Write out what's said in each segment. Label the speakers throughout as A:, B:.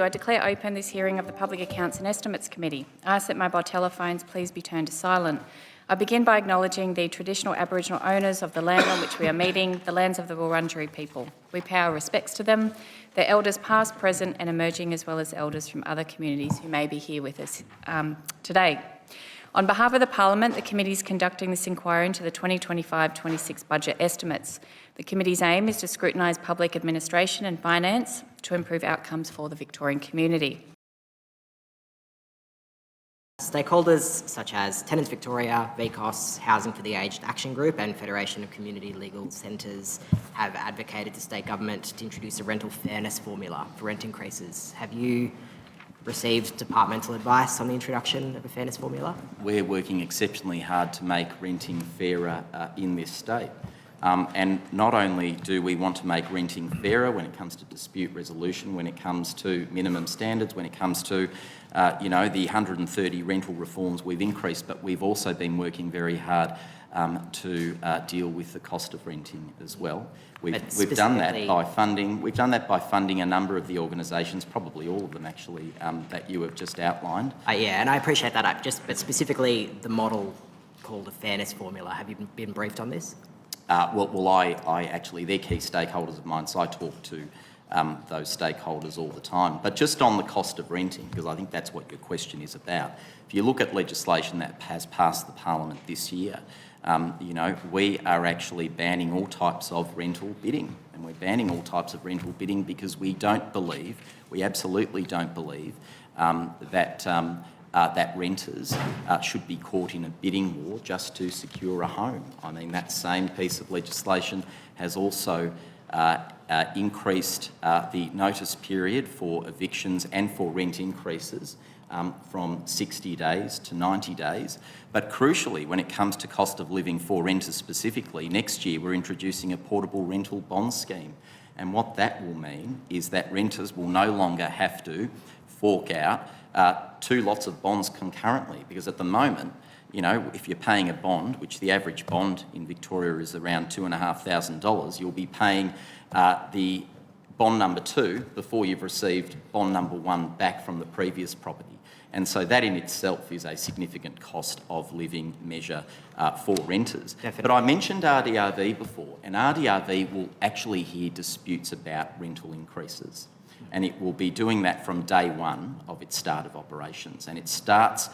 A: I declare open this hearing of the Public Accounts and Estimates Committee. I ask that mobile telephones please be turned to silent. I begin by acknowledging the traditional Aboriginal owners of the land on which we are meeting, the lands of the Wurundjeri people. We pay our respects to them, their elders past, present and emerging, as well as elders from other communities who may be here with us today. On behalf of the Parliament, the committee is conducting this inquiry into the 2025-26 budget estimates. The committee's aim is to scrutinise public administration and finance to improve outcomes for the Victorian community.
B: Stakeholders such as Tenants Victoria, VCOS, Housing for the Aged Action Group and Federation of Community Legal Centres have advocated to state government to introduce a rental fairness formula for rent increases. Have you received departmental advice on the introduction of a fairness formula?
C: We're working exceptionally hard to make renting fairer in this state. And not only do we want to make renting fairer when it comes to dispute resolution, when it comes to minimum standards, when it comes to the 130 rental reforms we've increased, but we've also been working very hard to deal with the cost of renting as well. We've done that by funding. We've done that by funding a number of the organisations, probably all of them actually, that you have just outlined.
B: Yeah, and I appreciate that. But specifically the model called a fairness formula. Have you been briefed on this?
C: I actually, they're key stakeholders of mine, so I talk to those stakeholders all the time. But just on the cost of renting, because I think that's what your question is about, if you look at legislation that has passed the Parliament this year, we are actually banning all types of rental bidding. And we're banning all types of rental bidding because we absolutely don't believe that renters should be caught in a bidding war just to secure a home. I mean, that same piece of legislation has also increased the notice period for evictions and for rent increases from 60 days to 90 days. But crucially, when it comes to cost of living for renters specifically, next year we're introducing a portable rental bond scheme. And what that will mean is that renters will no longer have to fork out two lots of bonds concurrently, because at the moment, if you're paying a bond, which the average bond in Victoria is around $2,500, you'll be paying the bond number 2 before you've received bond number 1 back from the previous property. And so that in itself is a significant cost of living measure for renters.
B: Definitely.
C: But I mentioned RDRV before, and RDRV will actually hear disputes about rental increases. And it will be doing that from day one of its start of operations. And it starts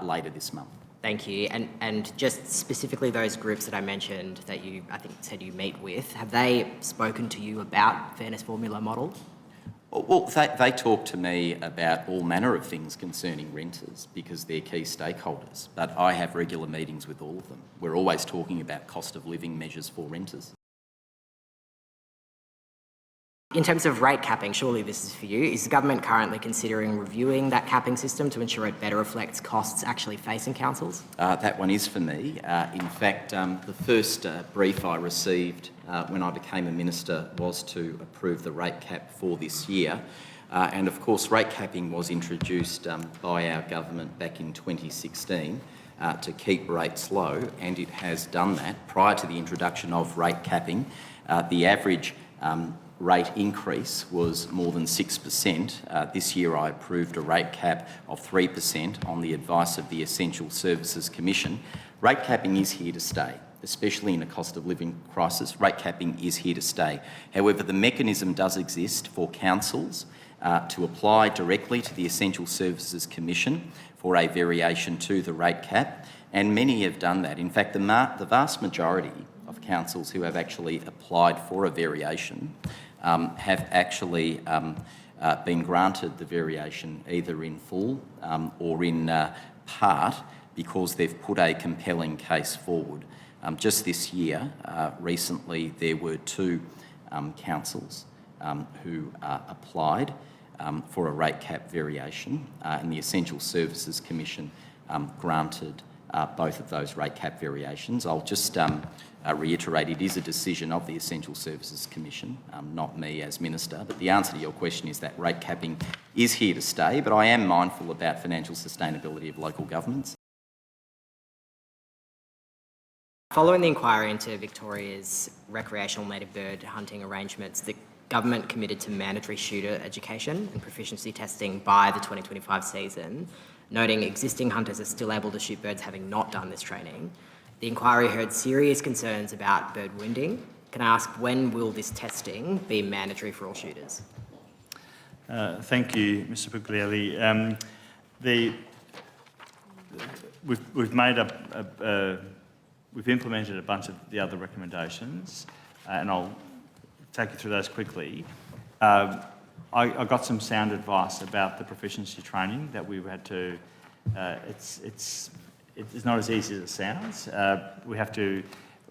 C: later this month.
B: Thank you. And just specifically those groups that I mentioned that I think said you meet with, have they spoken to you about fairness formula model?
C: Well, they talk to me about all manner of things concerning renters because they're key stakeholders. But I have regular meetings with all of them. We're always talking about cost of living measures for renters.
B: In terms of rate capping, surely this is for you. Is the government currently considering reviewing that capping system to ensure it better reflects costs actually facing councils?
C: That one is for me. In fact, the first brief I received when I became a minister was to approve the rate cap for this year. And of course, rate capping was introduced by our government back in 2016 to keep rates low, and it has done that. Prior to the introduction of rate capping, the average rate increase was more than 6%. This year I approved a rate cap of 3% on the advice of the Essential Services Commission. Rate capping is here to stay, especially in a cost of living crisis. Rate capping is here to stay. However, the mechanism does exist for councils to apply directly to the Essential Services Commission for a variation to the rate cap, and many have done that. In fact, the vast majority of councils who have actually applied for a variation have actually been granted the variation either in full or in part because they've put a compelling case forward. Just this year, recently, there were 2 councils who applied for a rate cap variation, and the Essential Services Commission granted both of those rate cap variations. I'll just reiterate, it is a decision of the Essential Services Commission, not me as Minister, but the answer to your question is that rate capping is here to stay, but I am mindful about financial sustainability of local governments.
B: Following the inquiry into Victoria's recreational native bird hunting arrangements, the government committed to mandatory shooter education and proficiency testing by the 2025 season, noting existing hunters are still able to shoot birds having not done this training. The inquiry heard serious concerns about bird wounding. Can I ask, when will this testing be mandatory for all shooters?
D: Thank you, Mr. Puglielli. We've implemented a bunch of the other recommendations, and I'll take you through those quickly. I got some sound advice about the proficiency training that we had to. It's not as easy as it sounds.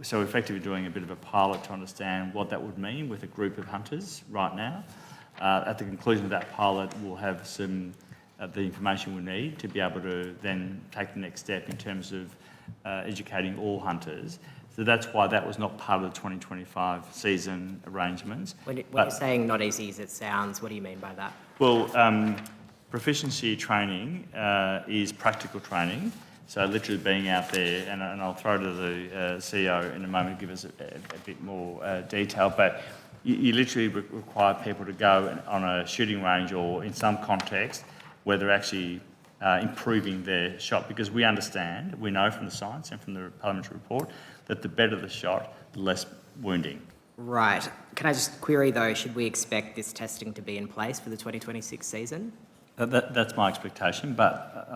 D: So we're effectively doing a bit of a pilot to understand what that would mean with a group of hunters right now. At the conclusion of that pilot, we'll have some the information we need to be able to then take the next step in terms of educating all hunters. So that's why that was not part of the 2025 season arrangements.
B: When you're saying not easy as it sounds, what do you mean by that?
D: Well, proficiency training is practical training. So literally being out there, and I'll throw to the CEO in a moment to give us a bit more detail, but you literally require people to go on a shooting range or in some context where they're actually improving their shot, because we understand, we know from the science and from the parliamentary report that the better the shot, the less wounding. Right.
B: Can I just query though, should we expect this testing to be in place for the 2026 season?
D: That's my expectation, but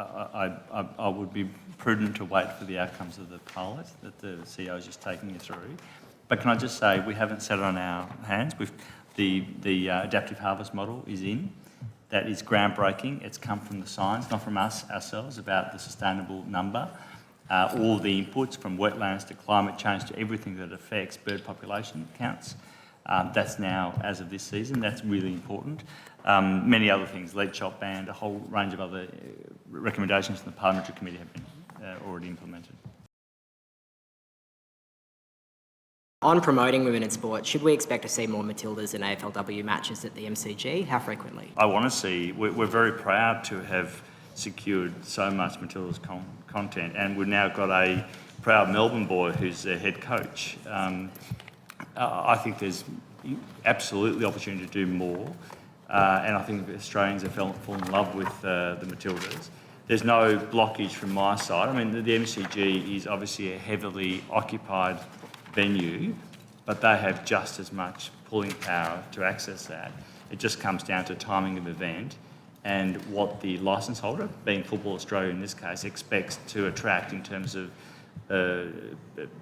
D: I would be prudent to wait for the outcomes of the pilot that the CEO is just taking you through. But can I just say, we haven't sat on our hands. The adaptive harvest model is in. That is groundbreaking. It's come from the science, not from us ourselves, about the sustainable number. All the inputs from wetlands to climate change to everything that affects bird population counts. That's now, as of this season, that's really important. Many other things, lead shot ban, a whole range of other recommendations from the Parliamentary Committee have been already implemented.
B: On promoting women in sport, should we expect to see more Matildas and AFLW matches at the MCG? How frequently?
D: I want to see, we're very proud to have secured so much Matildas content, and we've now got a proud Melbourne boy who's their head coach. I think there's absolutely opportunity to do more, and I think Australians have fallen in love with the Matildas. There's no blockage from my side. I mean, the MCG is obviously a heavily occupied venue, but they have just as much pulling power to access that. It just comes down to timing of event and what the licence holder, being Football Australia in this case, expects to attract in terms of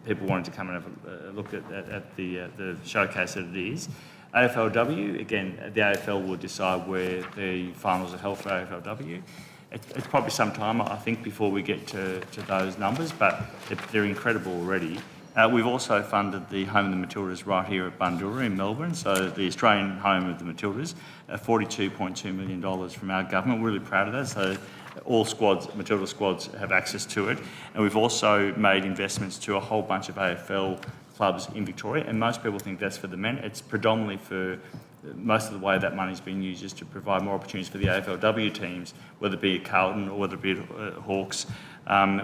D: people wanting to come and have a look at the showcase that it is. AFLW, again, the AFL will decide where the finals are held for AFLW. It's probably some time, I think, before we get to those numbers, but they're incredible already. We've also funded the Home of the Matildas right here at Bundoora in Melbourne, so the Australian Home of the Matildas, $42.2 million from our government. We're really proud of that. So all squads, Matilda squads, have access to it. And we've also made investments to a whole bunch of AFL clubs in Victoria, and most people think that's for the men. It's predominantly for most of the way that money's been used is to provide more opportunities for the AFLW teams, whether it be at Carlton or whether it be at Hawks.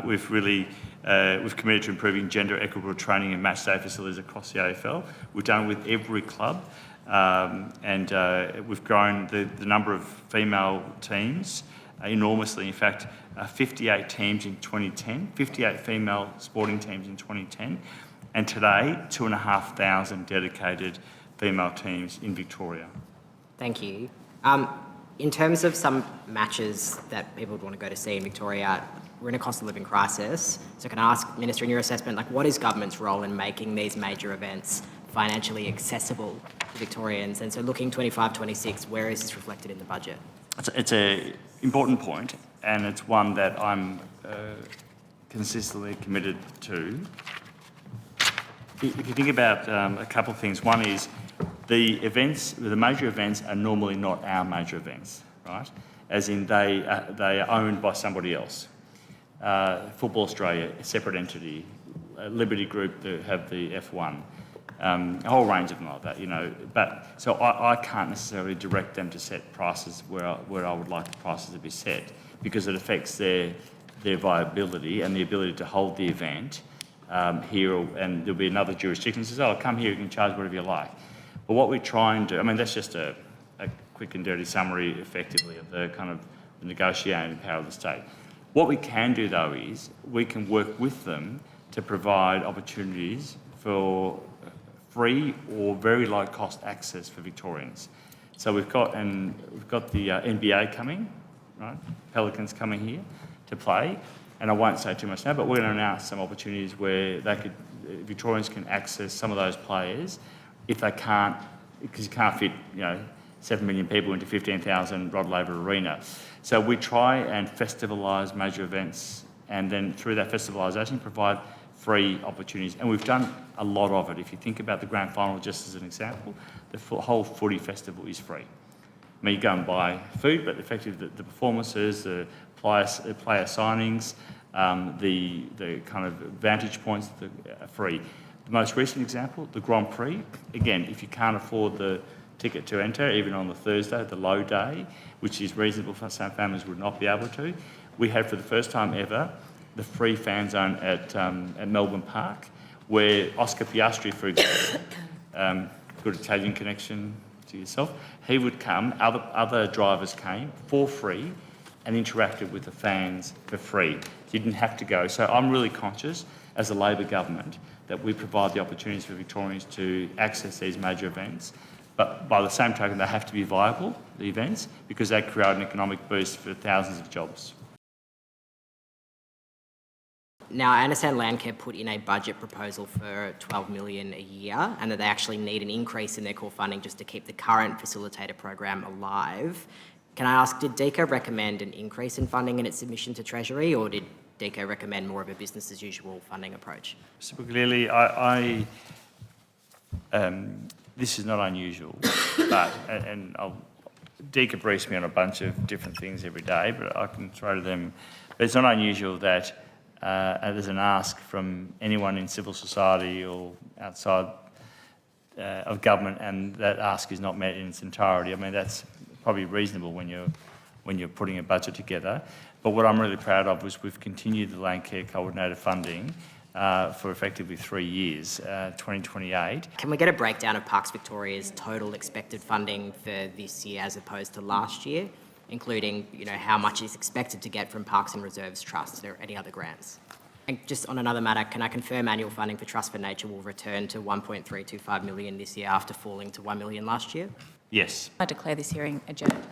D: We've committed to improving gender equitable training and match day facilities across the AFL. We've done it with every club, and we've grown the number of female teams enormously. In fact, 58 teams in 2010, 58 female sporting teams in 2010, and today 2,500 dedicated female teams in Victoria.
B: Thank you. In terms of some matches that people would want to go to see in Victoria, we're in a cost of living crisis. So can I ask, Minister, in your assessment, what is government's role in making these major events financially accessible to Victorians? And so looking 25-26, where is this reflected in the budget?
D: It's an important point, and it's one that I'm consistently committed to. If you think about a couple of things, one is the major events are normally not our major events, right? As in they are owned by somebody else. Football Australia, a separate entity, Liberty Group that have the F1, a whole range of them like that, But so I can't necessarily direct them to set prices where I would like the prices to be set, because it affects their viability and the ability to hold the event here, and there'll be another jurisdiction that says, "Oh, come here, you can charge whatever you like." But what we try and do, I mean, that's just a quick and dirty summary, effectively, of the kind of the negotiating power of the state. What we can do, though, is we can work with them to provide opportunities for free or very low-cost access for Victorians. So we've got the NBA coming, right? Pelicans coming here to play, and I won't say too much now, but we're going to announce some opportunities where Victorians can access some of those players if they can't, because you can't fit, 7 million people into 15,000 Rod Laver Arena. So we try and festivalise major events, and then through that festivalisation provide free opportunities. And we've done a lot of it. If you think about the grand final just as an example, the whole footy festival is free. I mean, you go and buy food, but effectively the performances, the player signings, the kind of vantage points are free. The most recent example, the Grand Prix, again, if you can't afford the ticket to enter, even on the Thursday, the low day, which is reasonable for some families would not be able to, we had for the first time ever the free fan zone at Melbourne Park, where Oscar Piastri, for example, good Italian connection to yourself, he would come, other drivers came for free and interacted with the fans for free. You didn't have to go. So I'm really conscious, as a Labor government, that we provide the opportunities for Victorians to access these major events. But by the same token, they have to be viable, the events, because they create an economic boost for thousands of jobs.
B: Now, I understand Landcare put in a budget proposal for $12 million a year, and that they actually need an increase in their core funding just to keep the current facilitator program alive. Can I ask, did DECO recommend an increase in funding in its submission to Treasury, or did DECO recommend more of a business as usual funding approach?
D: So clearly, this is not unusual, but DECO briefs me on a bunch of different things every day, but I can throw to them. But it's not unusual that there's an ask from anyone in civil society or outside of government, and that ask is not met in its entirety. I mean, that's probably reasonable when you're putting a budget together. But what I'm really proud of was we've continued the Landcare coordinated funding for effectively 3 years, 2028.
B: Can we get a breakdown of Parks Victoria's total expected funding for this year as opposed to last year, including how much is expected to get from Parks and Reserves Trust or any other grants? And just on another matter, can I confirm annual funding for Trust for Nature will return to $1.325 million this year after falling to $1 million last year?
D: Yes.
A: I declare this hearing adjourned.